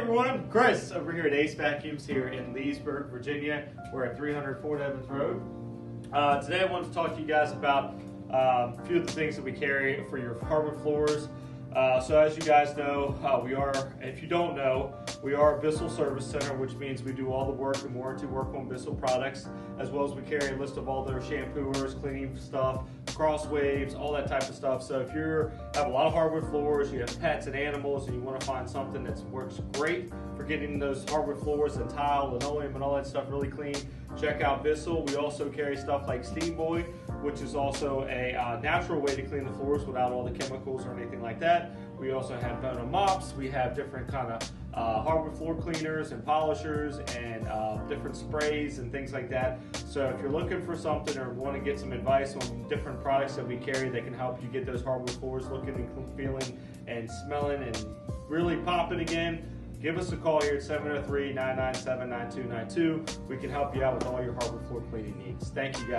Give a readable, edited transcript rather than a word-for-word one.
everyone, Chris over here at Acevacuums here in Leesburg, Virginia. We're at 300 Fort Evans Road. Today I want to talk to you guys about a few of the things that we carry for your hardwood floors. So as you guys know, if you don't know, we are a Bissell Service Center, which means we do all the work and warranty work on Bissell products, as well as we carry a list of all their shampooers, cleaning stuff, cross waves, all that type of stuff. So if you have a lot of hardwood floors, you have pets and animals, and you want to find something that works great for getting those hardwood floors and tile, linoleum, and all that stuff really clean, check out Bissell. We also carry stuff like Steamboy, which is also a natural way to clean the floors without all the chemicals or anything like that. We also have Bona mops. We have different kind of hardwood floor cleaners and polishers and different sprays and things like that. So if you're looking for something or want to get some advice on different products that we carry that can help you get those hardwood floors looking and feeling and smelling and really popping again, give us a call here at 703-997-9292. We can help you out with all your hardwood floor cleaning needs. Thank you guys.